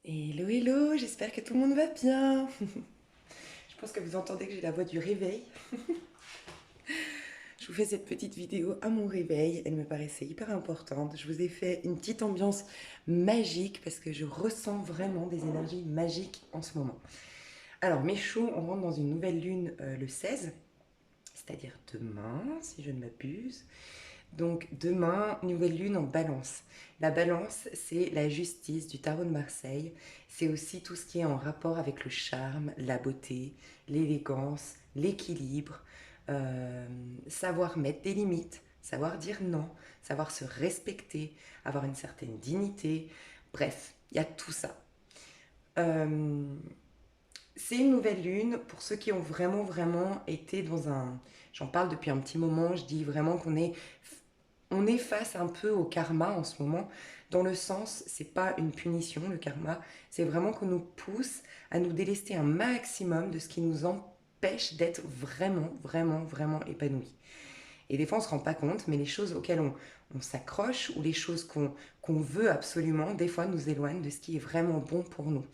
Hello, hello, j'espère que tout le monde va bien. Je pense que vous entendez que j'ai la voix du réveil. Je vous fais cette petite vidéo à mon réveil, elle me paraissait hyper importante. Je vous ai fait une petite ambiance magique parce que je ressens vraiment des énergies magiques en ce moment. Alors mes choux, on rentre dans une nouvelle lune le 16, c'est-à-dire demain, si je ne m'abuse. Donc demain, nouvelle lune en balance. La balance, c'est la justice du tarot de Marseille. C'est aussi tout ce qui est en rapport avec le charme, la beauté, l'élégance, l'équilibre, savoir mettre des limites, savoir dire non, savoir se respecter, avoir une certaine dignité. Bref, il y a tout ça. Euh, c'est une nouvelle lune pour ceux qui ont vraiment été dans un... J'en parle depuis un petit moment, je dis vraiment on est face un peu au karma en ce moment, dans le sens, c'est pas une punition le karma, c'est vraiment qu'on nous pousse à nous délester un maximum de ce qui nous empêche d'être vraiment épanouis. Et des fois on se rend pas compte, mais les choses auxquelles on s'accroche ou les choses qu'on veut absolument, des fois nous éloignent de ce qui est vraiment bon pour nous.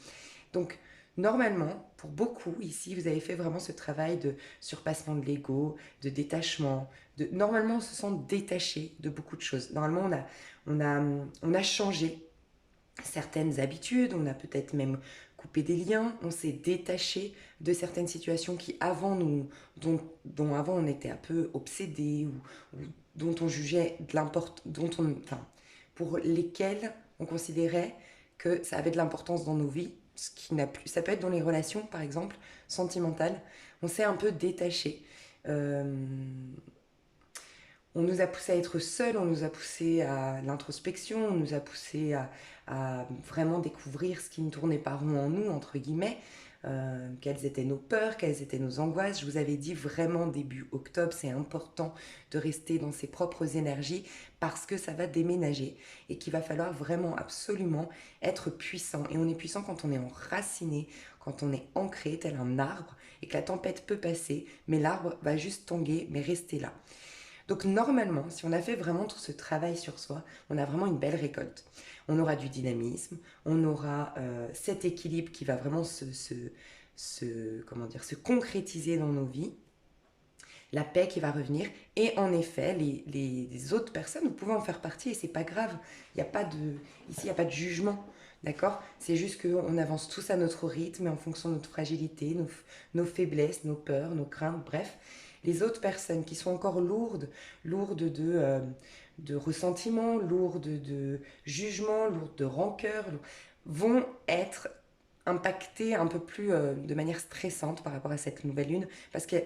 Donc, normalement, pour beaucoup ici, vous avez fait vraiment ce travail de surpassement de l'ego, de détachement. Normalement, on se sent détaché de beaucoup de choses. Normalement, on a changé certaines habitudes, on a peut-être même coupé des liens, on s'est détaché de certaines situations qui avant dont avant on était un peu obsédé ou dont on jugeait de l'importance, enfin, pour lesquelles on considérait que ça avait de l'importance dans nos vies, ce qui n'a plus. Ça peut être dans les relations, par exemple, sentimentales. On s'est un peu détaché. Euh, on nous a poussé à être seuls, on nous a poussé à l'introspection, on nous a poussé à vraiment découvrir ce qui ne tournait pas rond en nous, entre guillemets, quelles étaient nos peurs, quelles étaient nos angoisses. Je vous avais dit vraiment début octobre, c'est important de rester dans ses propres énergies parce que ça va déménager et qu'il va falloir vraiment absolument être puissant. Et on est puissant quand on est enraciné, quand on est ancré tel un arbre et que la tempête peut passer, mais l'arbre va juste tanguer, mais rester là. Donc normalement, si on a fait vraiment tout ce travail sur soi, on a vraiment une belle récolte. On aura du dynamisme, on aura cet équilibre qui va vraiment comment dire, se concrétiser dans nos vies, la paix qui va revenir, et en effet, les autres personnes, vous pouvez en faire partie et c'est pas grave. Il y a pas de, ici, il n'y a pas de jugement. D'accord. C'est juste qu'on avance tous à notre rythme et en fonction de notre fragilité, nos faiblesses, nos peurs, nos craintes, bref. Les autres personnes qui sont encore lourdes de ressentiment, lourdes de jugement, lourdes de rancœur, vont être impactées un peu plus de manière stressante par rapport à cette nouvelle lune parce qu'il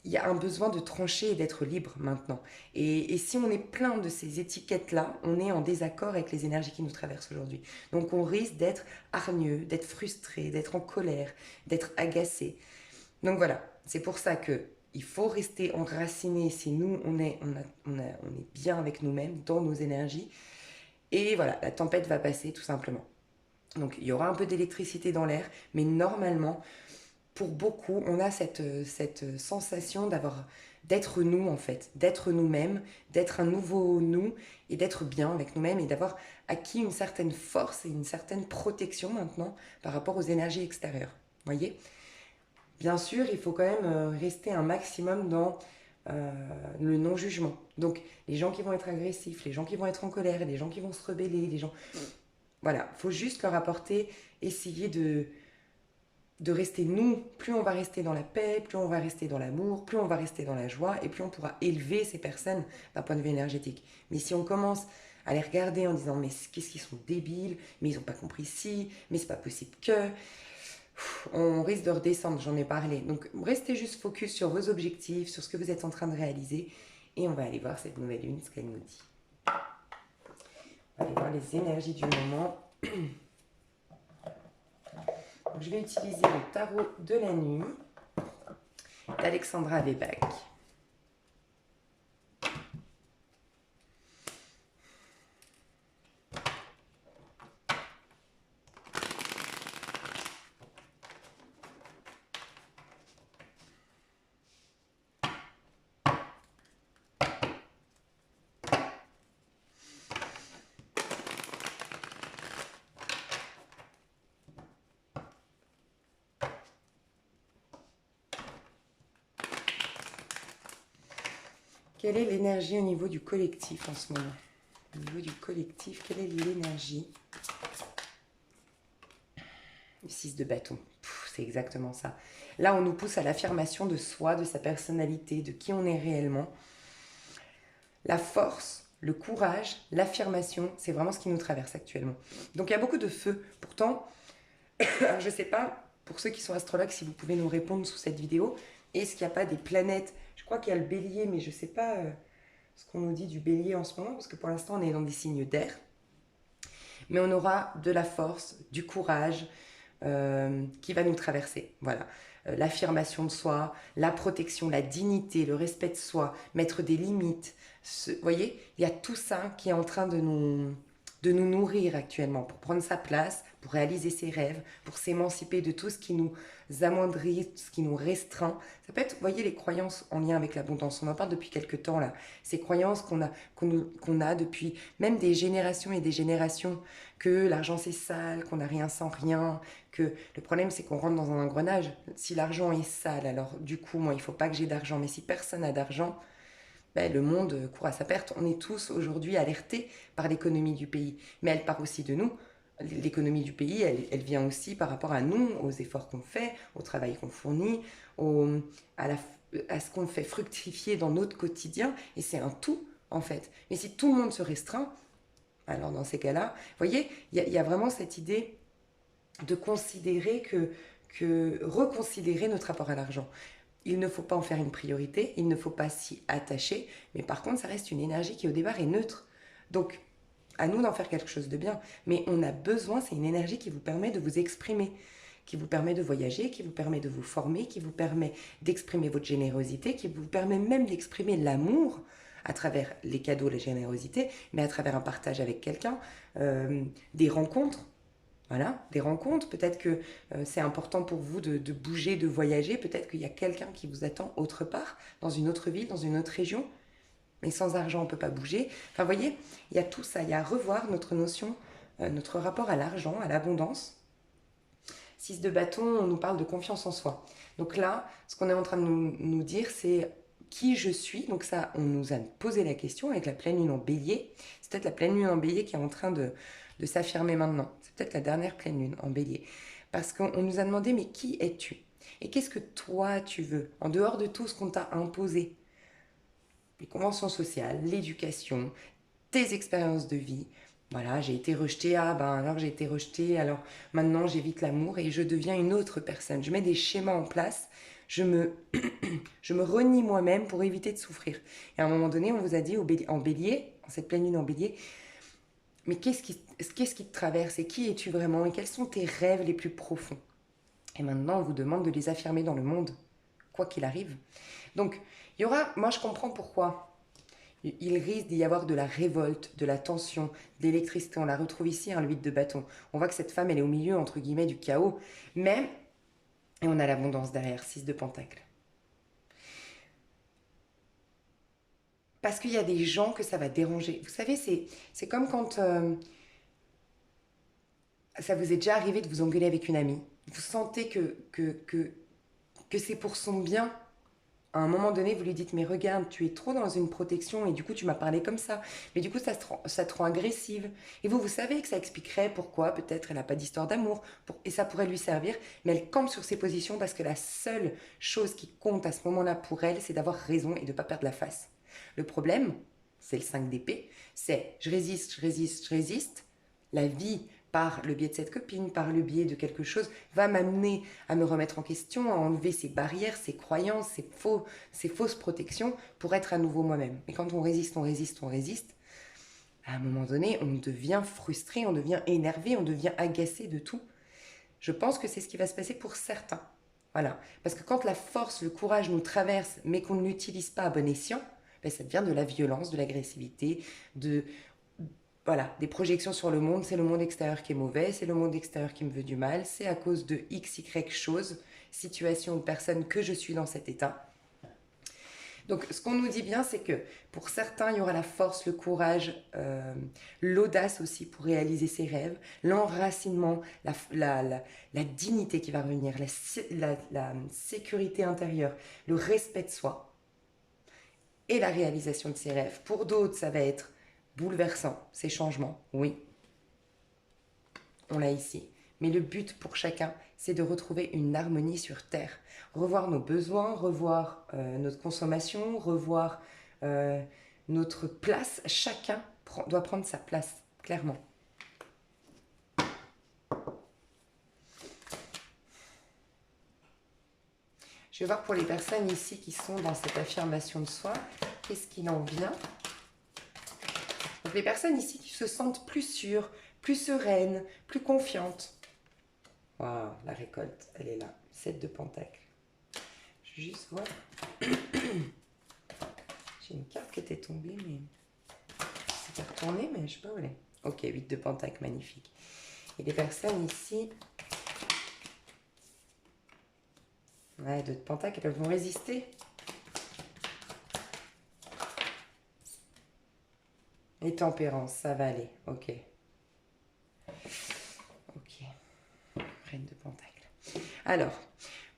y a un besoin de trancher et d'être libre maintenant. Et si on est plein de ces étiquettes-là, on est en désaccord avec les énergies qui nous traversent aujourd'hui. Donc on risque d'être hargneux, d'être frustré, d'être en colère, d'être agacé. Donc voilà, c'est pour ça que il faut rester enraciné si nous, on est bien avec nous-mêmes, dans nos énergies. Et voilà, la tempête va passer tout simplement. Donc il y aura un peu d'électricité dans l'air, mais normalement, pour beaucoup, on a cette sensation d'être nous en fait, d'être nous-mêmes, d'être un nouveau nous et d'être bien avec nous-mêmes et d'avoir acquis une certaine force et une certaine protection maintenant par rapport aux énergies extérieures. Voyez. Bien sûr, il faut quand même rester un maximum dans le non-jugement. Donc, les gens qui vont être agressifs, les gens qui vont être en colère, les gens qui vont se rebeller, les gens... Voilà, il faut juste leur apporter, essayer de rester nous. Plus on va rester dans la paix, plus on va rester dans l'amour, plus on va rester dans la joie, et plus on pourra élever ces personnes d'un point de vue énergétique. Mais si on commence à les regarder en disant mais qu'est-ce qu'ils sont débiles, mais ils n'ont pas compris ci, mais c'est pas possible que, on risque de redescendre, j'en ai parlé. Donc restez juste focus sur vos objectifs, sur ce que vous êtes en train de réaliser, et on va aller voir cette nouvelle lune, ce qu'elle nous dit. On va aller voir les énergies du moment. Donc, je vais utiliser le tarot de la nuit d'Alexandra Webeck. Quelle est l'énergie au niveau du collectif en ce moment? Au niveau du collectif, quelle est l'énergie? Le 6 de bâton. C'est exactement ça. Là, on nous pousse à l'affirmation de soi, de sa personnalité, de qui on est réellement. La force, le courage, l'affirmation, c'est vraiment ce qui nous traverse actuellement. Donc il y a beaucoup de feu. Pourtant, je ne sais pas, pour ceux qui sont astrologues, si vous pouvez nous répondre sous cette vidéo, est-ce qu'il n'y a pas des planètes? Je crois qu'il y a le bélier, mais je ne sais pas ce qu'on nous dit du bélier en ce moment, parce que pour l'instant, on est dans des signes d'air. Mais on aura de la force, du courage qui va nous traverser. Voilà. L'affirmation de soi, la protection, la dignité, le respect de soi, mettre des limites. Vous voyez, il y a tout ça qui est en train de nous nourrir actuellement, pour prendre sa place, pour réaliser ses rêves, pour s'émanciper de tout ce qui nous amoindrit, ce qui nous restreint. Ça peut être, vous voyez, les croyances en lien avec l'abondance. On en parle depuis quelques temps là. Ces croyances qu'on a depuis même des générations et des générations, que l'argent c'est sale, qu'on n'a rien sans rien, que le problème c'est qu'on rentre dans un engrenage. Si l'argent est sale, alors du coup, moi il faut pas que j'ai d'argent. Mais si personne n'a d'argent, ben, le monde court à sa perte. On est tous aujourd'hui alertés par l'économie du pays. Mais elle part aussi de nous. L'économie du pays, elle vient aussi par rapport à nous, aux efforts qu'on fait, au travail qu'on fournit, à ce qu'on fait fructifier dans notre quotidien. Et c'est un tout, en fait. Mais si tout le monde se restreint, alors dans ces cas-là, vous voyez, il y a vraiment cette idée de considérer reconsidérer notre rapport à l'argent. Il ne faut pas en faire une priorité, il ne faut pas s'y attacher, mais par contre, ça reste une énergie qui au départ est neutre. Donc, à nous d'en faire quelque chose de bien. Mais on a besoin, c'est une énergie qui vous permet de vous exprimer, qui vous permet de voyager, qui vous permet de vous former, qui vous permet d'exprimer votre générosité, qui vous permet même d'exprimer l'amour à travers les cadeaux, la générosité, mais à travers un partage avec quelqu'un, des rencontres. Voilà, des rencontres. Peut-être que c'est important pour vous de bouger, de voyager. Peut-être qu'il y a quelqu'un qui vous attend autre part, dans une autre ville, dans une autre région. Mais sans argent, on ne peut pas bouger. Enfin, vous voyez, il y a tout ça. Il y a à revoir notre notion, notre rapport à l'argent, à l'abondance. 6 de bâton, on nous parle de confiance en soi. Donc là, ce qu'on est en train de nous dire, c'est qui je suis. Donc ça, on nous a posé la question avec la pleine lune en bélier. C'est peut-être la pleine lune en bélier qui est en train de s'affirmer maintenant. C'est peut-être la dernière pleine lune en bélier. Parce qu'on nous a demandé, mais qui es-tu? Et qu'est-ce que toi tu veux? En dehors de tout ce qu'on t'a imposé. Les conventions sociales, l'éducation, tes expériences de vie. Voilà, j'ai été rejetée, ah ben alors j'ai été rejetée, alors maintenant j'évite l'amour et je deviens une autre personne. Je mets des schémas en place, je me renie moi-même pour éviter de souffrir. Et à un moment donné, on vous a dit en bélier, en cette pleine lune en bélier, mais qu'est-ce qui te traverse et qui es-tu vraiment et quels sont tes rêves les plus profonds? Et maintenant, on vous demande de les affirmer dans le monde, quoi qu'il arrive. Donc, il y aura, moi je comprends pourquoi. Il risque d'y avoir de la révolte, de la tension, de l'électricité. On la retrouve ici, hein, le 8 de bâton. On voit que cette femme, elle est au milieu, entre guillemets, du chaos. Mais, et on a l'abondance derrière, 6 de pentacle. Parce qu'il y a des gens que ça va déranger. Vous savez, c'est comme quand ça vous est déjà arrivé de vous engueuler avec une amie. Vous sentez que c'est pour son bien. À un moment donné, vous lui dites, mais regarde, tu es trop dans une protection et du coup, tu m'as parlé comme ça. Mais du coup, ça te rend agressive. Et vous savez que ça expliquerait pourquoi peut-être elle n'a pas d'histoire d'amour et ça pourrait lui servir. Mais elle campe sur ses positions parce que la seule chose qui compte à ce moment-là pour elle, c'est d'avoir raison et de ne pas perdre la face. Le problème, c'est le 5 d'épée, c'est je résiste, je résiste, je résiste. La vie, par le biais de cette copine, par le biais de quelque chose, va m'amener à me remettre en question, à enlever ces barrières, ces croyances, ces fausses protections pour être à nouveau moi-même. Mais quand on résiste, on résiste, on résiste, à un moment donné, on devient frustré, on devient énervé, on devient agacé de tout. Je pense que c'est ce qui va se passer pour certains. Voilà. Parce que quand la force, le courage nous traverse, mais qu'on ne l'utilise pas à bon escient, ben ça devient de la violence, de l'agressivité, voilà, des projections sur le monde. C'est le monde extérieur qui est mauvais, c'est le monde extérieur qui me veut du mal, c'est à cause de X, Y chose, situation ou personne que je suis dans cet état. Donc ce qu'on nous dit bien, c'est que pour certains, il y aura la force, le courage, l'audace aussi pour réaliser ses rêves, l'enracinement, la dignité qui va revenir, la sécurité intérieure, le respect de soi. et la réalisation de ses rêves. Pour d'autres, ça va être bouleversant, ces changements, oui, on l'a ici. Mais le but pour chacun, c'est de retrouver une harmonie sur Terre. Revoir nos besoins, revoir notre consommation, revoir euh, notre place. Chacun doit prendre sa place, clairement. Je vais voir pour les personnes ici qui sont dans cette affirmation de soi, qu'est-ce qu'il en vient. Donc les personnes ici qui se sentent plus sûres, plus sereines, plus confiantes. Waouh, la récolte, elle est là. 7 de pentacles. Je vais juste voir. J'ai une carte qui était tombée, mais c'était retourné, mais je sais pas où elle est. Ok, 8 de pentacles, magnifique. Et les personnes ici... Ouais, 2 de pentacles, elles vont résister. Et tempérance, ça va aller. Ok. Ok. Reine de pentacles. Alors,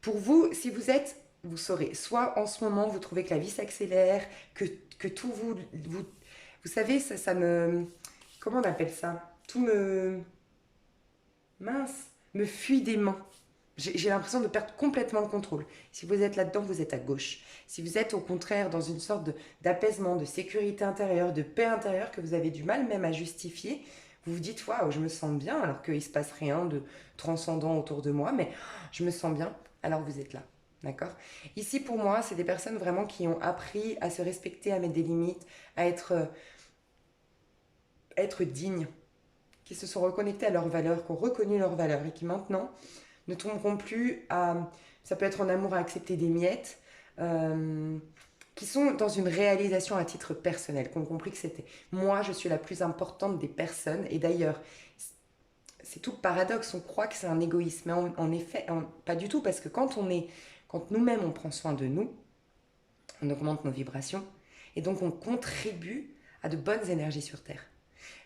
pour vous, si vous êtes, vous saurez, soit en ce moment, vous trouvez que la vie s'accélère, que tout vous savez, ça me... Comment on appelle ça? Tout me... Mince, me fuit des mains. J'ai l'impression de perdre complètement le contrôle. Si vous êtes là-dedans, vous êtes à gauche. Si vous êtes au contraire dans une sorte d'apaisement, de sécurité intérieure, de paix intérieure que vous avez du mal même à justifier, vous vous dites waouh, je me sens bien alors qu'il ne se passe rien de transcendant autour de moi, mais je me sens bien, alors vous êtes là. D'accord? Ici, pour moi, c'est des personnes vraiment qui ont appris à se respecter, à mettre des limites, à être dignes, qui se sont reconnectés à leurs valeurs, qui ont reconnu leurs valeurs et qui maintenant ne tomberont plus à... Ça peut être en amour à accepter des miettes, qui sont dans une réalisation à titre personnel, qui ont compris que c'était moi, je suis la plus importante des personnes. Et d'ailleurs, c'est tout le paradoxe, on croit que c'est un égoïsme, mais en effet, pas du tout, parce que quand nous-mêmes on prend soin de nous, on augmente nos vibrations, et donc on contribue à de bonnes énergies sur Terre.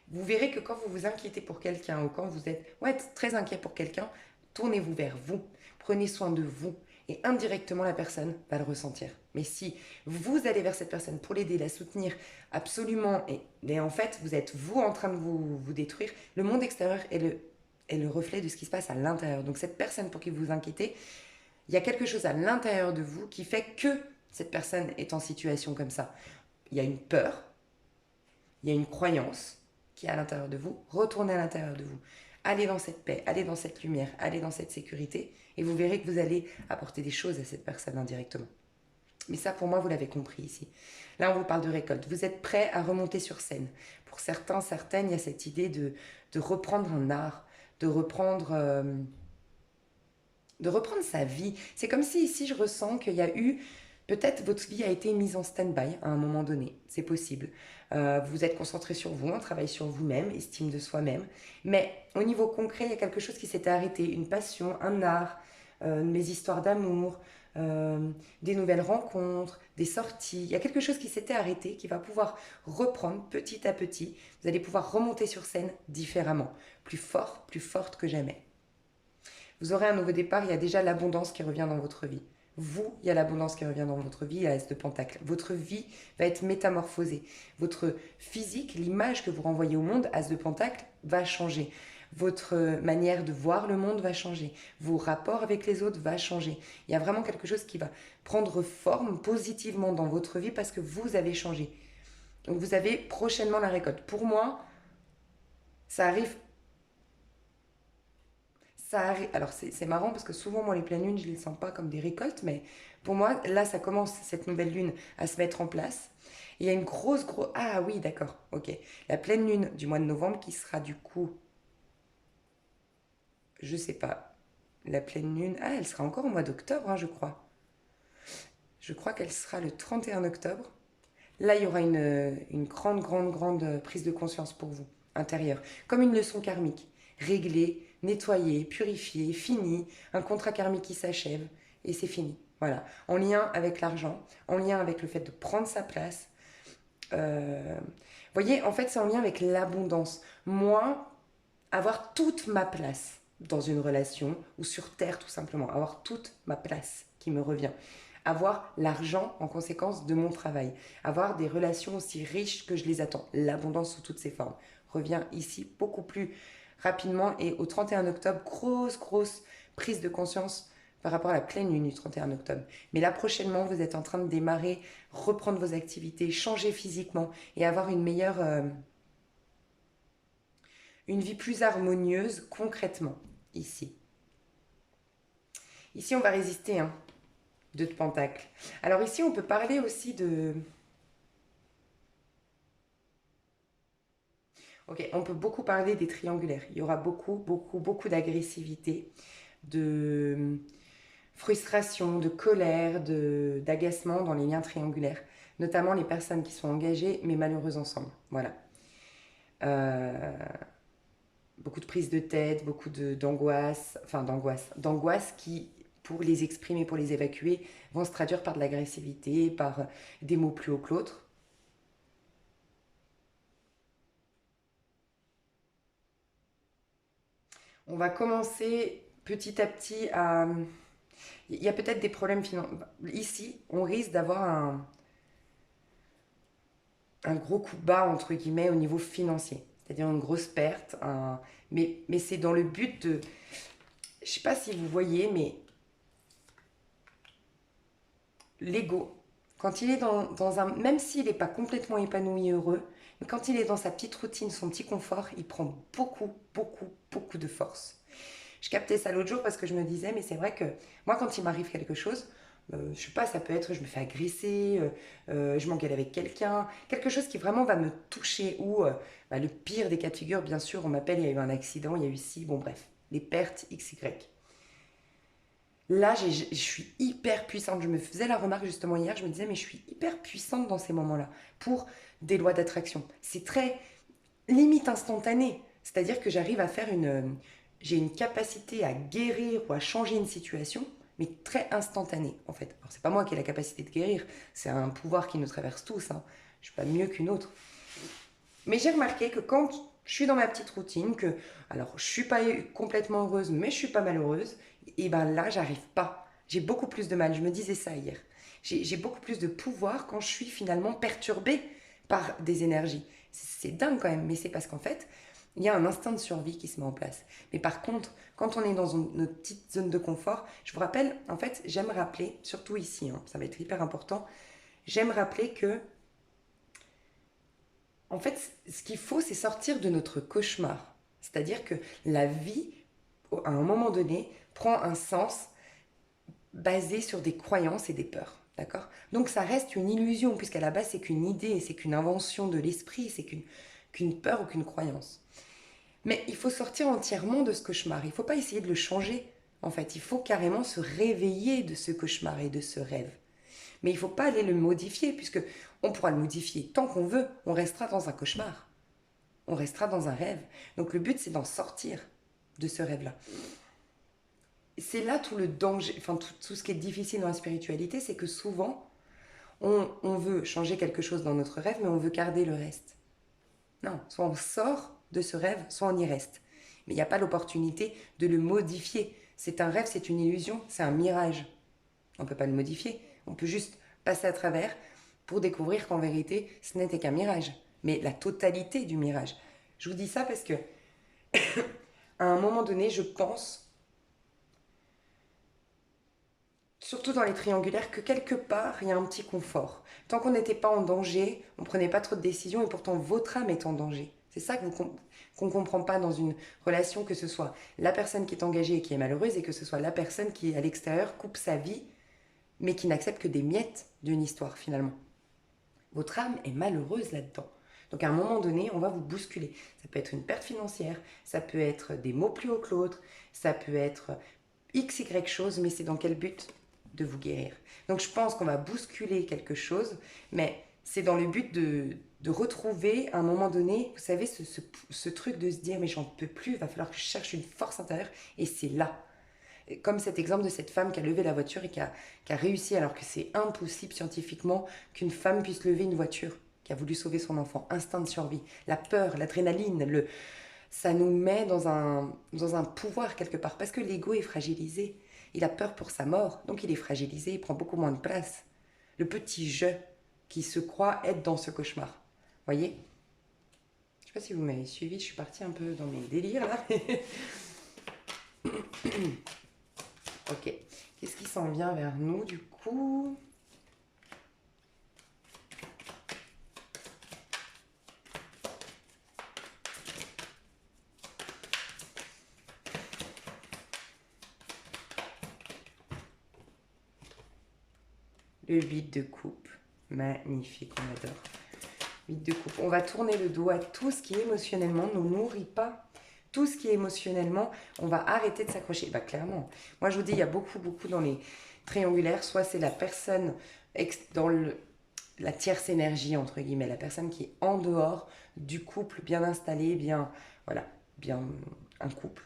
Vous verrez que quand vous vous inquiétez pour quelqu'un ou quand vous êtes très inquiet pour quelqu'un, tournez-vous vers vous, prenez soin de vous et indirectement la personne va le ressentir. Mais si vous allez vers cette personne pour l'aider, la soutenir absolument et en fait vous êtes vous en train de vous détruire, le monde extérieur est le reflet de ce qui se passe à l'intérieur. Donc cette personne pour qui vous vous inquiétez, il y a quelque chose à l'intérieur de vous qui fait que cette personne est en situation comme ça. Il y a une peur, il y a une croyance qui est à l'intérieur de vous, retournez à l'intérieur de vous. Allez dans cette paix, allez dans cette lumière, allez dans cette sécurité, et vous verrez que vous allez apporter des choses à cette personne indirectement. Mais ça, pour moi, vous l'avez compris ici. Là, on vous parle de récolte. Vous êtes prêts à remonter sur scène. Pour certains, certaines, il y a cette idée de reprendre un art, de reprendre sa vie. C'est comme si ici, je ressens qu'il y a eu... Peut-être votre vie a été mise en stand-by à un moment donné, c'est possible. Vous êtes concentré sur vous, un travail sur vous-même, estime de soi-même. Mais au niveau concret, il y a quelque chose qui s'était arrêté, une passion, un art, mes histoires d'amour, des nouvelles rencontres, des sorties. Il y a quelque chose qui s'était arrêté, qui va pouvoir reprendre petit à petit. Vous allez pouvoir remonter sur scène différemment, plus fort, plus forte que jamais. Vous aurez un nouveau départ, il y a déjà l'abondance qui revient dans votre vie. Vous, il y a l'abondance qui revient dans votre vie, la S de Pentacle. Votre vie va être métamorphosée. Votre physique, l'image que vous renvoyez au monde, As de Pentacle, va changer. Votre manière de voir le monde va changer. Vos rapports avec les autres va changer. Il y a vraiment quelque chose qui va prendre forme positivement dans votre vie parce que vous avez changé. Donc vous avez prochainement la récolte. Pour moi, ça arrive. Alors c'est marrant parce que souvent moi les pleines lunes je les sens pas comme des récoltes, mais pour moi là ça commence cette nouvelle lune à se mettre en place. Et il y a une grosse ah oui d'accord, ok, la pleine lune du mois de novembre qui sera du coup, je sais pas, la pleine lune, ah elle sera encore au mois d'octobre, hein, je crois qu'elle sera le 31 octobre. Là il y aura une grande prise de conscience pour vous intérieure, comme une leçon karmique, réglée, nettoyé, purifié, fini, un contrat karmique qui s'achève et c'est fini. Voilà, en lien avec l'argent, en lien avec le fait de prendre sa place. Voyez, en fait, c'est en lien avec l'abondance. Moi, avoir toute ma place dans une relation ou sur Terre tout simplement, avoir toute ma place qui me revient. avoir l'argent en conséquence de mon travail, avoir des relations aussi riches que je les attends, l'abondance sous toutes ses formes. Revient ici beaucoup plus rapidement et au 31 octobre, grosse prise de conscience par rapport à la pleine lune du 31 octobre. Mais là prochainement, vous êtes en train de démarrer, reprendre vos activités, changer physiquement et avoir une meilleure, une vie plus harmonieuse concrètement ici. Ici, on va résister, hein, deux de Pentacle. Alors ici, on peut parler aussi de... Ok, on peut beaucoup parler des triangulaires. Il y aura beaucoup d'agressivité, de frustration, de colère, d'agacement dans les liens triangulaires. Notamment les personnes qui sont engagées mais malheureuses ensemble. Voilà. Euh, beaucoup de prise de tête, d'angoisse qui, pour les exprimer, pour les évacuer, vont se traduire par de l'agressivité, par des mots plus hauts que l'autre. On va commencer petit à petit à... Il y a peut-être des problèmes financiers. Ici, on risque d'avoir un gros coup bas, entre guillemets, au niveau financier. C'est-à-dire une grosse perte. Mais c'est dans le but de... Je sais pas si vous voyez, mais l'ego, quand il est dans un... Même s'il n'est pas complètement épanoui, heureux, mais quand il est dans sa petite routine, son petit confort, il prend beaucoup de force. Je captais ça l'autre jour parce que je me disais, mais c'est vrai que moi, quand il m'arrive quelque chose, je sais pas, ça peut être, je me fais agresser, je m'engueule avec quelqu'un, quelque chose qui vraiment va me toucher, ou bah, le pire des cas de figure, bien sûr, on m'appelle, il y a eu un accident, il y a eu ci, bon bref, les pertes XY. Là, je suis hyper puissante. Je me faisais la remarque justement hier, je me disais, mais je suis hyper puissante dans ces moments-là pour des lois d'attraction. C'est très limite instantané. C'est-à-dire que j'arrive à faire une... J'ai une capacité à guérir ou à changer une situation, mais très instantanée en fait. Alors c'est pas moi qui ai la capacité de guérir, c'est un pouvoir qui nous traverse tous, hein. Je suis pas mieux qu'une autre. Mais j'ai remarqué que quand je suis dans ma petite routine, que alors je suis pas complètement heureuse, mais je suis pas malheureuse, et ben là j'arrive pas. J'ai beaucoup plus de mal. Je me disais ça hier. J'ai beaucoup plus de pouvoir quand je suis finalement perturbée par des énergies. C'est dingue quand même, mais c'est parce qu'en fait, il y a un instinct de survie qui se met en place. Mais par contre, quand on est dans notre petite zone de confort, je vous rappelle, en fait, j'aime rappeler, surtout ici, hein, ça va être hyper important, j'aime rappeler que en fait, ce qu'il faut, c'est sortir de notre cauchemar. C'est-à-dire que la vie, à un moment donné, prend un sens basé sur des croyances et des peurs. D'accord? Donc ça reste une illusion, puisqu'à la base, c'est qu'une idée, c'est qu'une invention de l'esprit, c'est qu'une peur ou qu'une croyance. Mais il faut sortir entièrement de ce cauchemar. Il ne faut pas essayer de le changer. En fait, il faut carrément se réveiller de ce cauchemar et de ce rêve. Mais il ne faut pas aller le modifier, puisque on pourra le modifier tant qu'on veut. On restera dans un cauchemar. On restera dans un rêve. Donc le but, c'est d'en sortir de ce rêve-là. C'est là tout le danger, enfin tout ce qui est difficile dans la spiritualité, c'est que souvent, on veut changer quelque chose dans notre rêve, mais on veut garder le reste. Non, soit on sort de ce rêve, soit on y reste. Mais il n'y a pas l'opportunité de le modifier. C'est un rêve, c'est une illusion, c'est un mirage. On ne peut pas le modifier. On peut juste passer à travers pour découvrir qu'en vérité, ce n'était qu'un mirage. Mais la totalité du mirage. Je vous dis ça parce que, à un moment donné, je pense, surtout dans les triangulaires, que quelque part, il y a un petit confort. Tant qu'on n'était pas en danger, on ne prenait pas trop de décisions et pourtant votre âme est en danger. C'est ça qu'on ne comprend pas dans une relation, que ce soit la personne qui est engagée et qui est malheureuse et que ce soit la personne qui, à l'extérieur, coupe sa vie mais qui n'accepte que des miettes d'une histoire finalement. Votre âme est malheureuse là-dedans. Donc à un moment donné, on va vous bousculer. Ça peut être une perte financière, ça peut être des mots plus haut que l'autre, ça peut être x, y chose, mais c'est dans quel but? De vous guérir. Donc je pense qu'on va bousculer quelque chose, mais c'est dans le but de retrouver à un moment donné, vous savez, ce truc de se dire mais j'en peux plus, il va falloir que je cherche une force intérieure, et c'est là. Comme cet exemple de cette femme qui a levé la voiture et qui a réussi, alors que c'est impossible scientifiquement qu'une femme puisse lever une voiture, qui a voulu sauver son enfant. Instinct de survie, la peur, l'adrénaline, ça nous met dans un pouvoir quelque part, parce que l'ego est fragilisé. Il a peur pour sa mort, donc il est fragilisé, il prend beaucoup moins de place. Le petit je qui se croit être dans ce cauchemar. Voyez? Je sais pas si vous m'avez suivi, je suis partie un peu dans mes délires là. Ok. Qu'est-ce qui s'en vient vers nous du coup? Le 8 de coupe. Magnifique, on adore. 8 de coupe. On va tourner le dos à tout ce qui émotionnellement ne nous nourrit pas. Tout ce qui est émotionnellement, on va arrêter de s'accrocher. Bah clairement. Moi je vous dis, il y a beaucoup dans les triangulaires. Soit c'est la personne dans la tierce énergie, entre guillemets, la personne qui est en dehors du couple, bien installé, bien, voilà, bien un couple.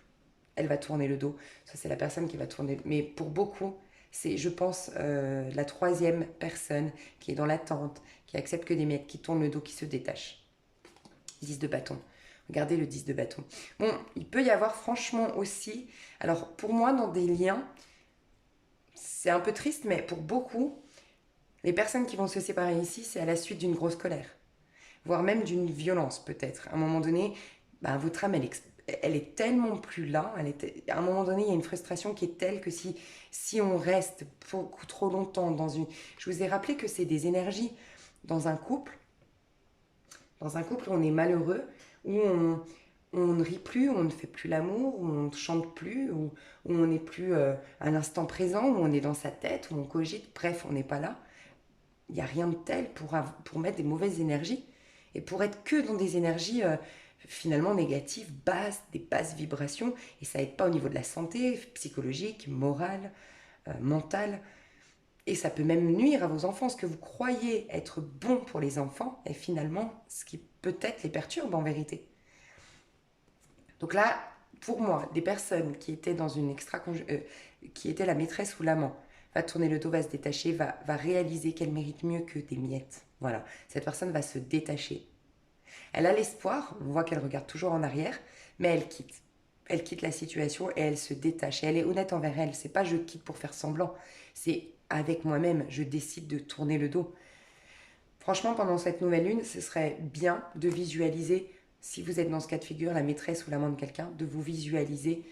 Elle va tourner le dos. Ça c'est la personne qui va tourner. Mais pour beaucoup, c'est, je pense, la troisième personne qui est dans l'attente, qui accepte que des mecs, qui tourne le dos, qui se détache. 10 de bâton. Regardez le 10 de bâton. Bon, il peut y avoir franchement aussi... Alors, pour moi, dans des liens, c'est un peu triste, mais pour beaucoup, les personnes qui vont se séparer ici, c'est à la suite d'une grosse colère. Voire même d'une violence, peut-être. À un moment donné, bah, votre âme, elle est tellement plus là. À un moment donné, il y a une frustration qui est telle que si on reste beaucoup trop longtemps dans une... Je vous ai rappelé que c'est des énergies dans un couple. Dans un couple où on est malheureux, où on ne rit plus, où on ne fait plus l'amour, où on ne chante plus, où on n'est plus à l'instant présent, où on est dans sa tête, où on cogite. Bref, on n'est pas là. Il n'y a rien de tel pour mettre des mauvaises énergies et pour être que dans des énergies finalement négatives, basses, des basses vibrations. Et ça aide pas au niveau de la santé psychologique, morale, mentale. Et ça peut même nuire à vos enfants. Ce que vous croyez être bon pour les enfants est finalement ce qui peut-être les perturbe en vérité. Donc là, pour moi, des personnes qui étaient dans une qui étaient la maîtresse ou l'amant, va tourner le dos, va se détacher, va réaliser qu'elle mérite mieux que des miettes. Voilà, cette personne va se détacher. Elle a l'espoir, on voit qu'elle regarde toujours en arrière, mais elle quitte. Elle quitte la situation et elle se détache. Et elle est honnête envers elle. C'est pas je quitte pour faire semblant. C'est avec moi-même, je décide de tourner le dos. Franchement, pendant cette nouvelle lune, ce serait bien de visualiser, si vous êtes dans ce cas de figure, la maîtresse ou l'amant de quelqu'un, de vous visualiser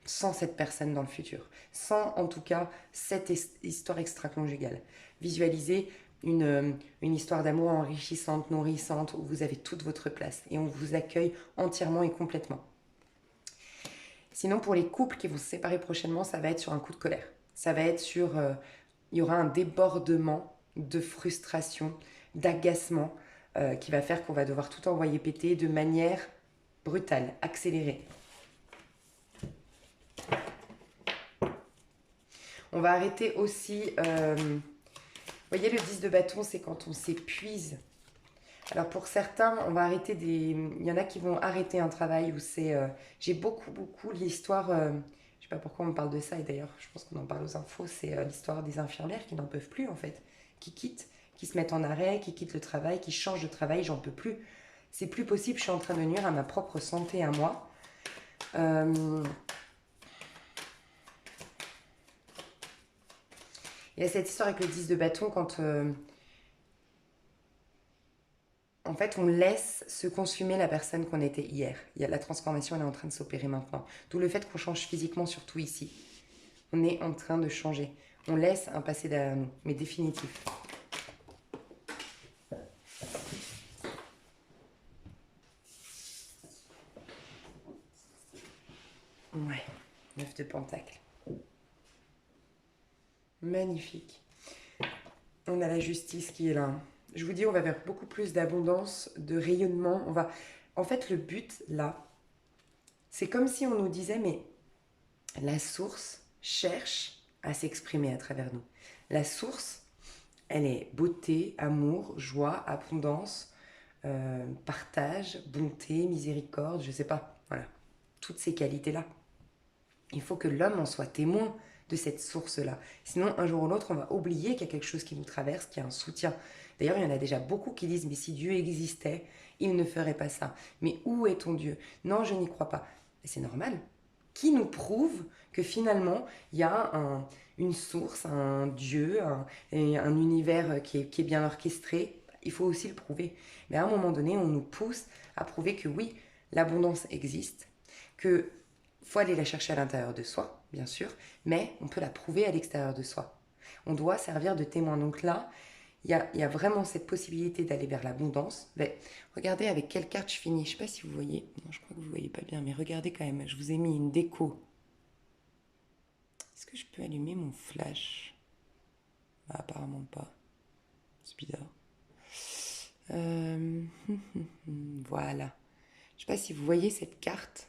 sans cette personne dans le futur, sans en tout cas cette histoire extra-conjugale. Visualisez une histoire d'amour enrichissante, nourrissante, où vous avez toute votre place et on vous accueille entièrement et complètement. Sinon, pour les couples qui vont se séparer prochainement, ça va être sur un coup de colère. Ça va être sur... il y aura un débordement de frustration, d'agacement, qui va faire qu'on va devoir tout envoyer péter de manière brutale, accélérée. On va arrêter aussi... vous voyez, le 10 de bâton, c'est quand on s'épuise. Alors pour certains, on va arrêter des... Il y en a qui vont arrêter un travail où c'est... J'ai beaucoup l'histoire... je sais pas pourquoi on me parle de ça, et d'ailleurs, je pense qu'on en parle aux infos, c'est l'histoire des infirmières qui n'en peuvent plus, en fait. Qui quittent, qui se mettent en arrêt, qui quittent le travail, qui changent de travail, j'en peux plus. C'est plus possible, je suis en train de nuire à ma propre santé, à moi. Il y a cette histoire avec le 10 de bâton quand... en fait, on laisse se consumer la personne qu'on était hier. Il y a la transformation, elle est en train de s'opérer maintenant. D'où le fait qu'on change physiquement, surtout ici. On est en train de changer. On laisse un passé derrière nous, mais définitif. Ouais, 9 de pentacle. Magnifique. On a la justice qui est là. Je vous dis, on va vers beaucoup plus d'abondance, de rayonnement. En fait, le but, là, c'est comme si on nous disait, mais la source cherche à s'exprimer à travers nous. La source, elle est beauté, amour, joie, abondance, partage, bonté, miséricorde, je sais pas. Voilà, toutes ces qualités-là. Il faut que l'homme en soit témoin de cette source-là. Sinon, un jour ou l'autre, on va oublier qu'il y a quelque chose qui nous traverse, qu'il y a un soutien. D'ailleurs, il y en a déjà beaucoup qui disent, mais si Dieu existait, il ne ferait pas ça. Mais où est ton Dieu? Non, je n'y crois pas. Et c'est normal. Qui nous prouve que finalement, il y a une source, un Dieu, un univers qui est bien orchestré? Il faut aussi le prouver. Mais à un moment donné, on nous pousse à prouver que oui, l'abondance existe, que faut aller la chercher à l'intérieur de soi, bien sûr, mais on peut la prouver à l'extérieur de soi. On doit servir de témoin. Donc là, il y a vraiment cette possibilité d'aller vers l'abondance. Mais regardez avec quelle carte je finis. Je ne sais pas si vous voyez. Non, je crois que vous ne voyez pas bien, mais regardez quand même. Je vous ai mis une déco. Est-ce que je peux allumer mon flash? Bah, apparemment pas. C'est bizarre. Voilà. Je ne sais pas si vous voyez cette carte.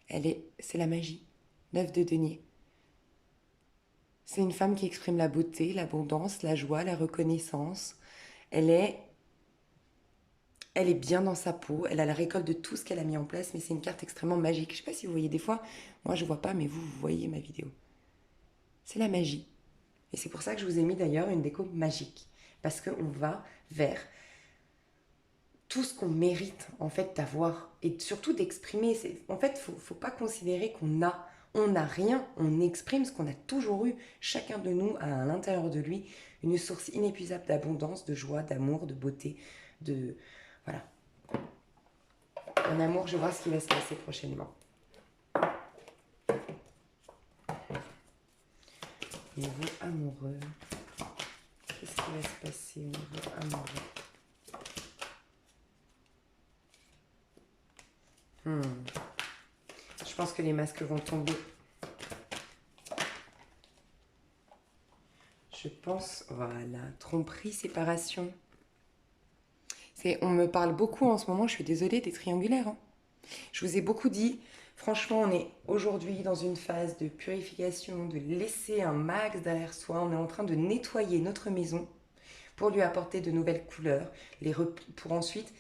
C'est la magie. 9 de denier. C'est une femme qui exprime la beauté, l'abondance, la joie, la reconnaissance. Elle est, elle est bien dans sa peau, elle a la récolte de tout ce qu'elle a mis en place, mais c'est une carte extrêmement magique. Je ne sais pas si vous voyez des fois, moi je ne vois pas, mais vous voyez ma vidéo. C'est la magie. Et c'est pour ça que je vous ai mis d'ailleurs une déco magique. Parce qu'on va vers tout ce qu'on mérite en fait d'avoir et surtout d'exprimer. En fait, faut pas considérer on n'a rien, on exprime ce qu'on a toujours eu. Chacun de nous a à l'intérieur de lui une source inépuisable d'abondance, de joie, d'amour, de beauté, de voilà. En amour, je vois ce qui va se passer prochainement. Niveau amoureux, qu'est-ce qui va se passer au niveau amoureux? Je pense que les masques vont tomber. Je pense, voilà, tromperie, séparation. On me parle beaucoup en ce moment, je suis désolée, des triangulaires. Hein. Je vous ai beaucoup dit, franchement, on est aujourd'hui dans une phase de purification, de laisser un max derrière soi. On est en train de nettoyer notre maison pour lui apporter de nouvelles couleurs, pour ensuite...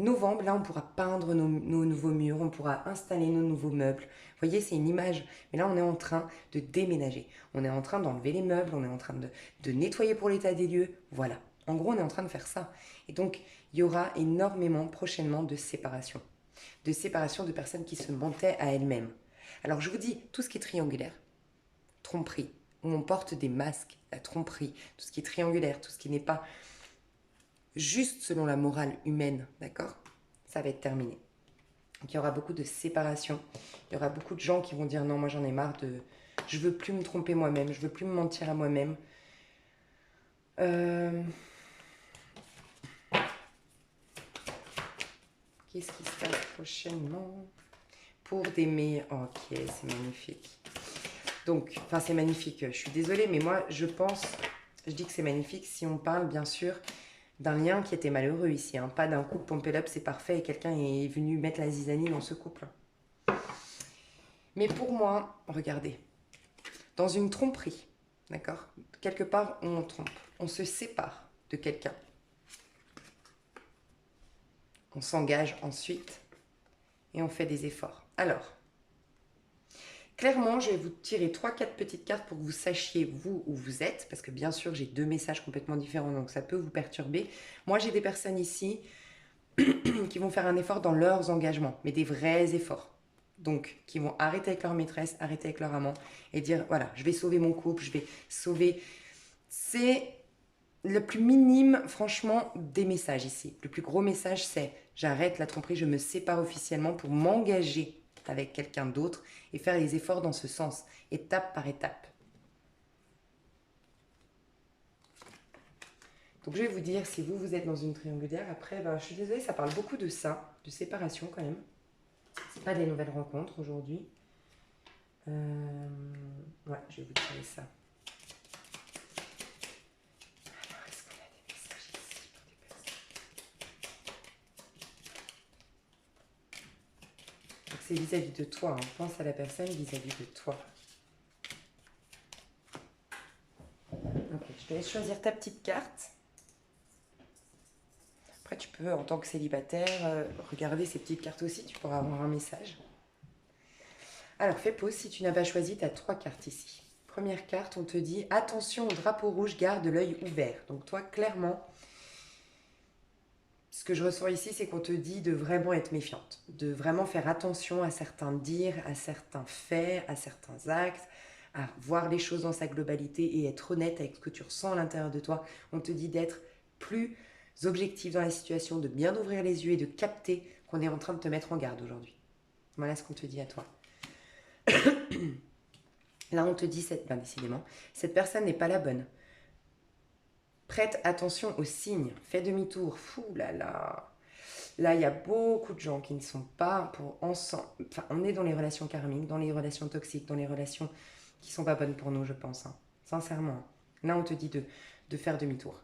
Novembre, là, on pourra peindre nos nouveaux murs, on pourra installer nos nouveaux meubles. Vous voyez, c'est une image. Mais là, on est en train de déménager. On est en train d'enlever les meubles, on est en train de nettoyer pour l'état des lieux. Voilà. En gros, on est en train de faire ça. Et donc, il y aura énormément prochainement de séparation. De séparation de personnes qui se mentaient à elles-mêmes. Alors, je vous dis, tout ce qui est triangulaire, tromperie, où on porte des masques, la tromperie, tout ce qui est triangulaire, tout ce qui n'est pas juste selon la morale humaine, d'accord? Ça va être terminé. Donc, il y aura beaucoup de séparation. Il y aura beaucoup de gens qui vont dire non, moi j'en ai marre de... Je veux plus me tromper moi-même, je veux plus me mentir à moi-même. Qu'est-ce qui se passe prochainement? Pour des meilleurs... Ok, c'est magnifique. Donc, enfin c'est magnifique, je suis désolée, mais moi je pense... Je dis que c'est magnifique si on parle bien sûr d'un lien qui était malheureux ici, hein. Pas d'un couple pompé up, c'est parfait et quelqu'un est venu mettre la zizanie dans ce couple. Mais pour moi, regardez, dans une tromperie, d'accord? Quelque part, on trompe, on se sépare de quelqu'un. On s'engage ensuite et on fait des efforts. Alors, clairement, je vais vous tirer 3-4 petites cartes pour que vous sachiez vous où vous êtes, parce que bien sûr, j'ai 2 messages complètement différents, donc ça peut vous perturber. Moi, j'ai des personnes ici qui vont faire un effort dans leurs engagements, mais des vrais efforts. Donc, qui vont arrêter avec leur maîtresse, arrêter avec leur amant et dire, voilà, je vais sauver mon couple, je vais sauver... C'est le plus minime, franchement, des messages ici. Le plus gros message, c'est j'arrête la tromperie, je me sépare officiellement pour m'engager avec quelqu'un d'autre et faire les efforts dans ce sens, étape par étape. Donc je vais vous dire, si vous êtes dans une triangulaire, après, je suis désolée, ça parle beaucoup de ça, de séparation quand même. C'est pas des nouvelles rencontres aujourd'hui. Ouais, je vais vous tirer ça. Alors, est-ce qu'on a des messages ici pour des personnes? Donc c'est vis-à-vis de toi, hein. Pense à la personne vis-à-vis de toi. Ok, je te laisse choisir ta petite carte. Après, tu peux, en tant que célibataire, regarder ces petites cartes aussi. Tu pourras avoir un message. Alors, fais pause. Si tu n'as pas choisi, tu as 3 cartes ici. Première carte, on te dit « Attention au drapeau rouge, garde l'œil ouvert ». Donc toi, clairement, Ce que je ressens ici, c'est qu'on te dit de vraiment être méfiante, de vraiment faire attention à certains dires, à certains faits, à certains actes, à voir les choses dans sa globalité et être honnête avec ce que tu ressens à l'intérieur de toi. On te dit d'être plus objectif dans la situation, de bien ouvrir les yeux et de capter qu'on est en train de te mettre en garde aujourd'hui. Voilà ce qu'on te dit à toi. Là, on te dit, décidément, cette personne n'est pas la bonne. Prête attention aux signes. Fais demi-tour. Fou là là. Là, il y a beaucoup de gens qui ne sont pas pour ensemble. Enfin, on est dans les relations karmiques, dans les relations toxiques, dans les relations qui sont pas bonnes pour nous, je pense. Hein. Sincèrement. Là, on te dit de faire demi-tour.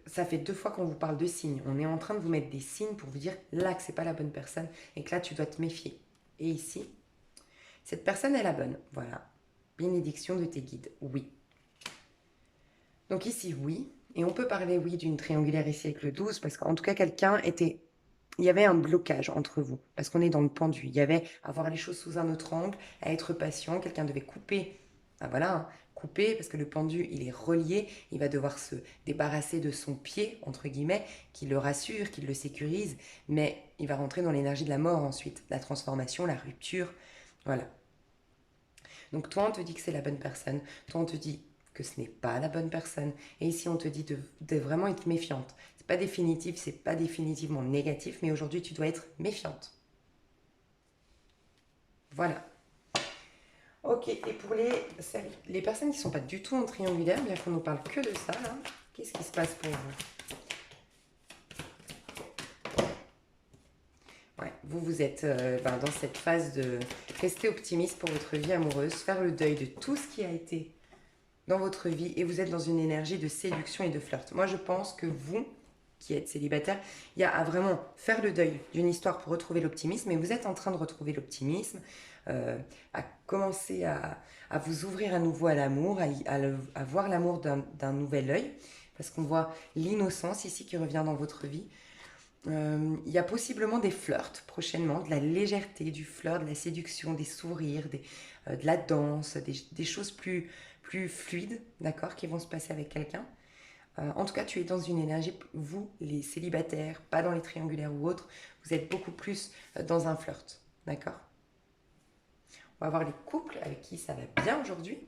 Ça fait 2 fois qu'on vous parle de signes. On est en train de vous mettre des signes pour vous dire là que c'est pas la bonne personne et que là, tu dois te méfier. Et ici, cette personne est la bonne. Voilà. Bénédiction de tes guides. Oui. Donc ici, oui. Et on peut parler, oui, d'une triangulaire ici avec le 12, parce qu'en tout cas, quelqu'un était... Il y avait un blocage entre vous, parce qu'on est dans le pendu. Il y avait à voir les choses sous un autre angle, à être patient. Quelqu'un devait couper. Ah voilà, hein, couper, parce que le pendu, il est relié. Il va devoir se débarrasser de son pied, entre guillemets, qui le rassure, qui le sécurise. Mais il va rentrer dans l'énergie de la mort ensuite, la transformation, la rupture. Voilà. Donc toi, on te dit que c'est la bonne personne. Toi, on te dit que ce n'est pas la bonne personne. Et ici, on te dit de vraiment être méfiante. C'est pas définitif, c'est pas définitivement négatif, mais aujourd'hui, tu dois être méfiante. Voilà. Ok, et pour les personnes qui ne sont pas du tout en triangulaire, bien qu'on ne parle que de ça, là, qu'est-ce qui se passe pour vous? Ouais, vous êtes dans cette phase de rester optimiste pour votre vie amoureuse, faire le deuil de tout ce qui a été dans votre vie et vous êtes dans une énergie de séduction et de flirt. Moi, je pense que vous, qui êtes célibataire, il y a à vraiment faire le deuil d'une histoire pour retrouver l'optimisme et vous êtes en train de retrouver l'optimisme, à commencer à vous ouvrir à nouveau à l'amour, à voir l'amour d'un nouvel œil, parce qu'on voit l'innocence ici qui revient dans votre vie. Il y a possiblement des flirts prochainement, de la légèreté, du flirt, de la séduction, des sourires, de la danse, des choses plus fluides, d'accord, qui vont se passer avec quelqu'un. En tout cas, tu es dans une énergie, vous, les célibataires, pas dans les triangulaires ou autres, vous êtes beaucoup plus dans un flirt, d'accord. On va voir les couples avec qui ça va bien aujourd'hui.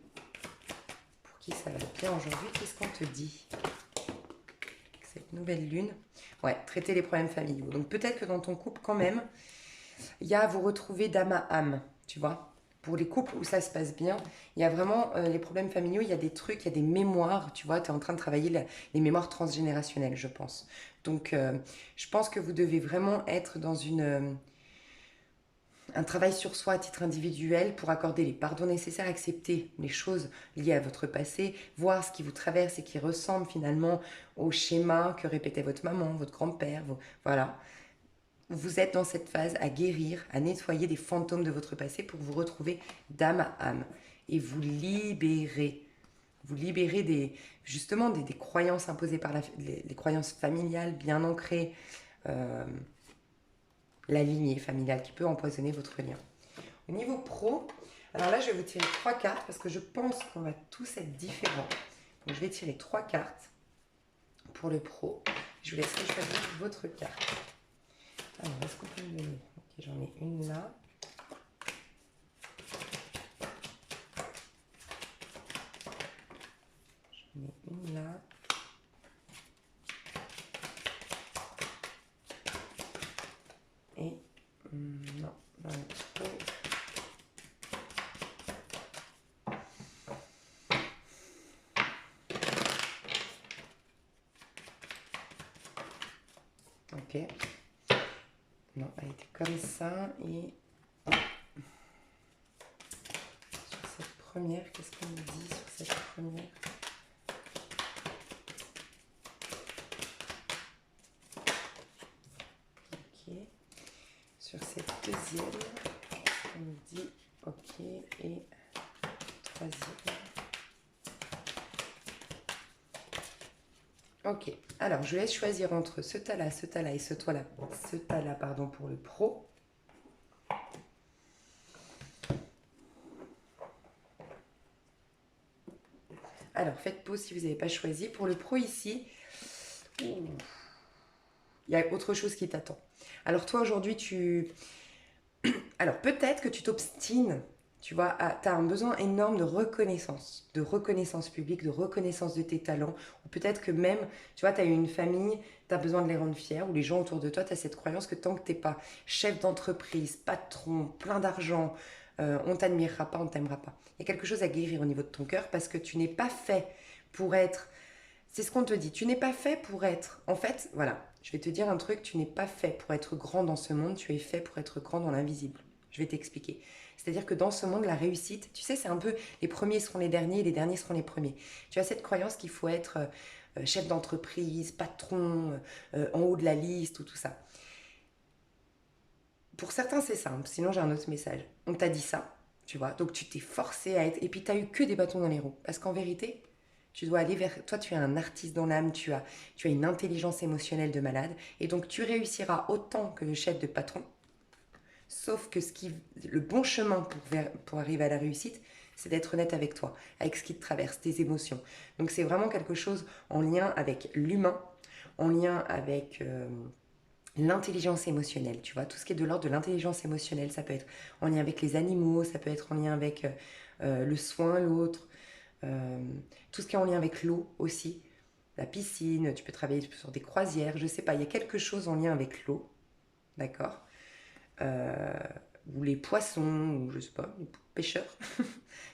Pour qui ça va bien aujourd'hui, qu'est-ce qu'on te dit? Cette nouvelle lune. Ouais, traiter les problèmes familiaux. Donc peut-être que dans ton couple, quand même, il y a à vous retrouver d'âme à âme, tu vois. Pour les couples où ça se passe bien, il y a vraiment les problèmes familiaux, il y a des trucs, il y a des mémoires, tu vois, tu es en train de travailler les mémoires transgénérationnelles, je pense. Donc je pense que vous devez vraiment être dans un travail sur soi à titre individuel pour accorder les pardons nécessaires, accepter les choses liées à votre passé, voir ce qui vous traverse et qui ressemble finalement au schéma que répétait votre maman, votre grand-père, voilà. Vous êtes dans cette phase à guérir, à nettoyer des fantômes de votre passé pour vous retrouver d'âme à âme et vous libérer. Vous libérer justement des croyances imposées par les croyances familiales bien ancrées, euh, la lignée familiale qui peut empoisonner votre lien. Au niveau pro, alors là je vais vous tirer 3 cartes parce que je pense qu'on va tous être différents. Donc je vais tirer 3 cartes pour le pro. Je vous laisserai choisir votre carte. Alors, est-ce qu'on peut me donner? Ok, j'en ai une là. J'en ai une là. Et non, dans le trop. Ok. Non, elle était comme ça. Et sur cette première, qu'est-ce qu'on me dit sur cette première? Ok. Sur cette deuxième, on me dit ok. Et troisième. Ok, alors je laisse choisir entre ce tas-là et ce tas-là, pardon, pour le pro. Alors faites pause si vous n'avez pas choisi. Pour le pro ici, Il y a autre chose qui t'attend. Alors toi aujourd'hui, alors peut-être que tu t'obstines, tu vois, tu as un besoin énorme de reconnaissance publique, de reconnaissance de tes talents, ou peut-être que même, tu vois, tu as eu une famille, tu as besoin de les rendre fiers, ou les gens autour de toi, tu as cette croyance que tant que tu n'es pas chef d'entreprise, patron, plein d'argent, on t'admirera pas, on t'aimera pas. Il y a quelque chose à guérir au niveau de ton cœur parce que tu n'es pas fait pour être, c'est ce qu'on te dit, tu n'es pas fait pour être, en fait, voilà, je vais te dire un truc, tu n'es pas fait pour être grand dans ce monde, tu es fait pour être grand dans l'invisible. Je vais t'expliquer. C'est-à-dire que dans ce monde, la réussite, tu sais, c'est un peu les premiers seront les derniers seront les premiers. Tu as cette croyance qu'il faut être chef d'entreprise, patron, en haut de la liste ou tout ça. Pour certains, c'est simple, sinon j'ai un autre message. On t'a dit ça, tu vois, donc tu t'es forcé à être. Et puis tu as eu que des bâtons dans les roues. Parce qu'en vérité, tu dois aller vers. Toi, tu es un artiste dans l'âme, tu as une intelligence émotionnelle de malade. Et donc tu réussiras autant que le chef de patron. Sauf que le bon chemin pour arriver à la réussite, c'est d'être honnête avec toi, avec ce qui te traverse, tes émotions. Donc c'est vraiment quelque chose en lien avec l'humain, en lien avec l'intelligence émotionnelle, tu vois, tout ce qui est de l'ordre de l'intelligence émotionnelle, ça peut être en lien avec les animaux, ça peut être en lien avec le soin, l'autre, euh, tout ce qui est en lien avec l'eau aussi, la piscine, tu peux travailler sur des croisières, je sais pas, il y a quelque chose en lien avec l'eau, d'accord. Euh, ou les poissons, ou je sais pas, les pêcheurs,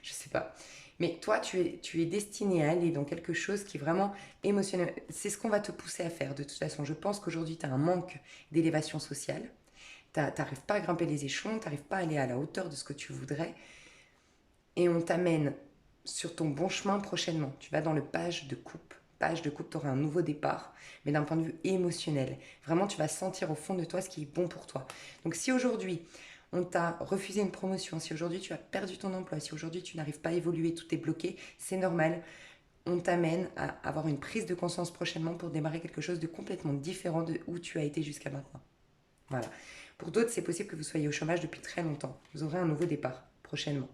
je sais pas. Mais toi, tu es destiné à aller dans quelque chose qui est vraiment émotionnel. C'est ce qu'on va te pousser à faire de toute façon. Je pense qu'aujourd'hui, tu as un manque d'élévation sociale. Tu n'arrives pas à grimper les échelons, tu n'arrives pas à aller à la hauteur de ce que tu voudrais. Et on t'amène sur ton bon chemin prochainement. Tu vas dans le page de coupe. Page de coupe, tu auras un nouveau départ, mais d'un point de vue émotionnel. Vraiment, tu vas sentir au fond de toi ce qui est bon pour toi. Donc si aujourd'hui, on t'a refusé une promotion, si aujourd'hui tu as perdu ton emploi, si aujourd'hui tu n'arrives pas à évoluer, tout est bloqué, c'est normal. On t'amène à avoir une prise de conscience prochainement pour démarrer quelque chose de complètement différent de où tu as été jusqu'à maintenant. Voilà. Pour d'autres, c'est possible que vous soyez au chômage depuis très longtemps. Vous aurez un nouveau départ prochainement.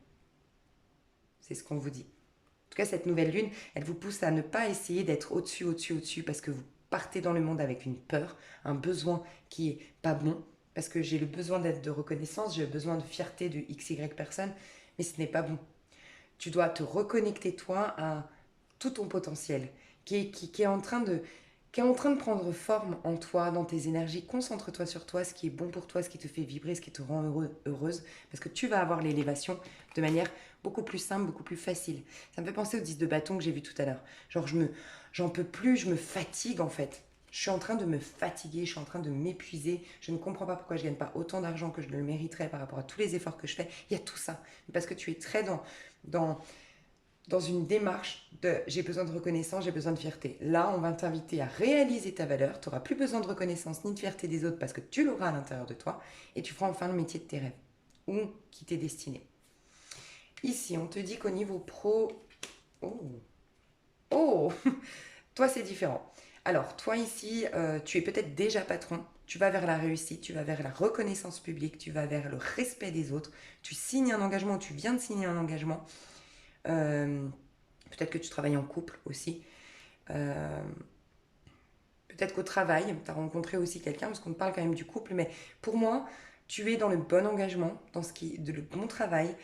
C'est ce qu'on vous dit. En tout cas, cette nouvelle lune, elle vous pousse à ne pas essayer d'être au-dessus, au-dessus, au-dessus, parce que vous partez dans le monde avec une peur, un besoin qui est pas bon, parce que j'ai le besoin d'être de reconnaissance, j'ai le besoin de fierté de XY personne, mais ce n'est pas bon. Tu dois te reconnecter toi à tout ton potentiel qui est en train de qui est en train de prendre forme en toi, dans tes énergies. Concentre-toi sur toi, ce qui est bon pour toi, ce qui te fait vibrer, ce qui te rend heureuse, parce que tu vas avoir l'élévation de manière beaucoup plus simple, beaucoup plus facile. Ça me fait penser aux 10 de bâton que j'ai vu tout à l'heure. Genre, j'en peux plus, je me fatigue en fait. Je suis en train de me fatiguer, je suis en train de m'épuiser. Je ne comprends pas pourquoi je ne gagne pas autant d'argent que je le mériterais par rapport à tous les efforts que je fais. Il y a tout ça. Parce que tu es très dans, dans une démarche de j'ai besoin de reconnaissance, j'ai besoin de fierté. Là, on va t'inviter à réaliser ta valeur. Tu n'auras plus besoin de reconnaissance ni de fierté des autres parce que tu l'auras à l'intérieur de toi et tu feras enfin le métier de tes rêves ou qui t'est destiné. Ici, on te dit qu'au niveau pro... Oh, oh toi, c'est différent. Alors, toi ici, tu es peut-être déjà patron. Tu vas vers la réussite, tu vas vers la reconnaissance publique, tu vas vers le respect des autres. Tu signes un engagement, tu viens de signer un engagement. Euh, Peut-être que tu travailles en couple aussi. Euh, Peut-être qu'au travail, tu as rencontré aussi quelqu'un, parce qu'on parle quand même du couple, mais pour moi, tu es dans le bon engagement, dans le bon travail.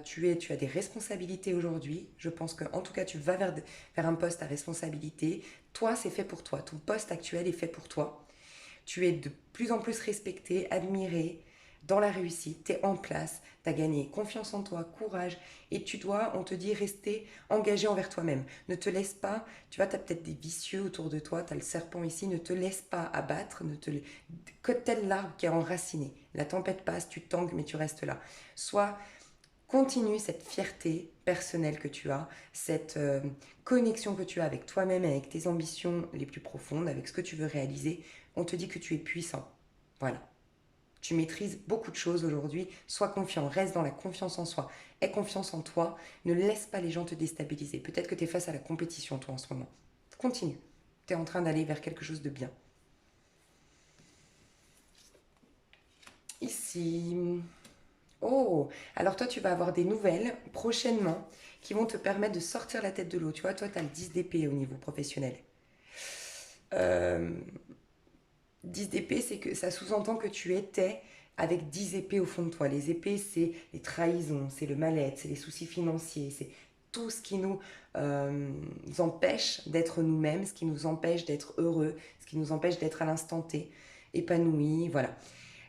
Tu as des responsabilités aujourd'hui. Je pense qu'en tout cas, tu vas vers un poste à responsabilité. Toi, c'est fait pour toi. Ton poste actuel est fait pour toi. Tu es de plus en plus respecté, admiré, dans la réussite, tu es en place, tu as gagné confiance en toi, courage, et tu dois, on te dit, rester engagé envers toi-même. Ne te laisse pas, tu vois, tu as peut-être des vicieux autour de toi, tu as le serpent ici, ne te laisse pas abattre, que tel l'arbre qui est enraciné. La tempête passe, tu tangues, mais tu restes là. Soit continue cette fierté personnelle que tu as, cette connexion que tu as avec toi-même, avec tes ambitions les plus profondes, avec ce que tu veux réaliser. On te dit que tu es puissant. Voilà. Tu maîtrises beaucoup de choses aujourd'hui. Sois confiant, reste dans la confiance en soi. Aie confiance en toi. Ne laisse pas les gens te déstabiliser. Peut-être que tu es face à la compétition, toi, en ce moment. Continue. Tu es en train d'aller vers quelque chose de bien. Ici. Oh, alors toi, tu vas avoir des nouvelles prochainement qui vont te permettre de sortir la tête de l'eau. Tu vois, toi, tu as le 10 d'épée au niveau professionnel. Euh, 10 d'épée, c'est que ça sous-entend que tu étais avec 10 épées au fond de toi. Les épées, c'est les trahisons, c'est le mal-être, c'est les soucis financiers, c'est tout ce qui nous empêche d'être nous-mêmes, ce qui nous empêche d'être heureux, ce qui nous empêche d'être à l'instant T, épanoui, voilà.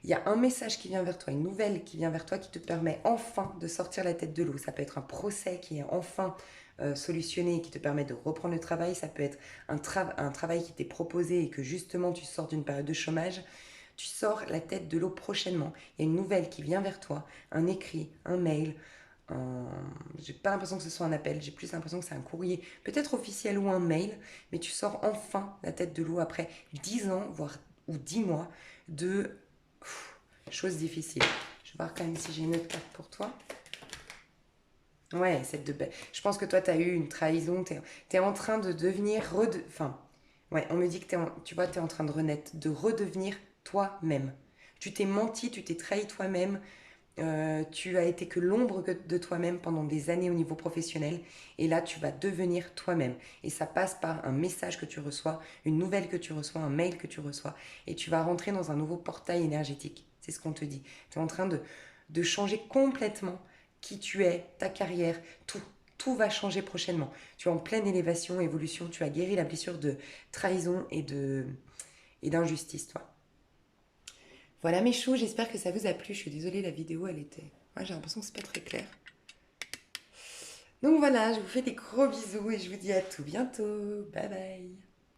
Il y a un message qui vient vers toi, une nouvelle qui vient vers toi qui te permet enfin de sortir la tête de l'eau. Ça peut être un procès qui est enfin solutionné et qui te permet de reprendre le travail. Ça peut être un travail qui t'est proposé et que justement tu sors d'une période de chômage. Tu sors la tête de l'eau prochainement. Il y a une nouvelle qui vient vers toi, un écrit, un mail. J'ai pas l'impression que ce soit un appel, j'ai plus l'impression que c'est un courrier, peut-être officiel ou un mail, mais tu sors enfin la tête de l'eau après 10 ans, voire ou 10 mois de choses difficiles. Je vais voir quand même si j'ai une autre carte pour toi. Ouais, cette de bête. Je pense que toi, tu as eu une trahison. Tu es, en train de devenir. Enfin, ouais, on me dit que tu vois, tu es en train de renaître, de redevenir toi-même. Tu t'es menti, tu t'es trahi toi-même. Tu as été que l'ombre de toi-même pendant des années au niveau professionnel. Et là, tu vas devenir toi-même. Et ça passe par un message que tu reçois, une nouvelle que tu reçois, un mail que tu reçois. Et tu vas rentrer dans un nouveau portail énergétique. C'est ce qu'on te dit. Tu es en train de changer complètement qui tu es, ta carrière, tout. Tout va changer prochainement. Tu es en pleine élévation, évolution. Tu as guéri la blessure de trahison et d'injustice, toi. Voilà mes choux, j'espère que ça vous a plu. Je suis désolée, la vidéo, elle était... Ouais, j'ai l'impression que c'est pas très clair. Donc voilà, je vous fais des gros bisous et je vous dis à tout bientôt. Bye bye.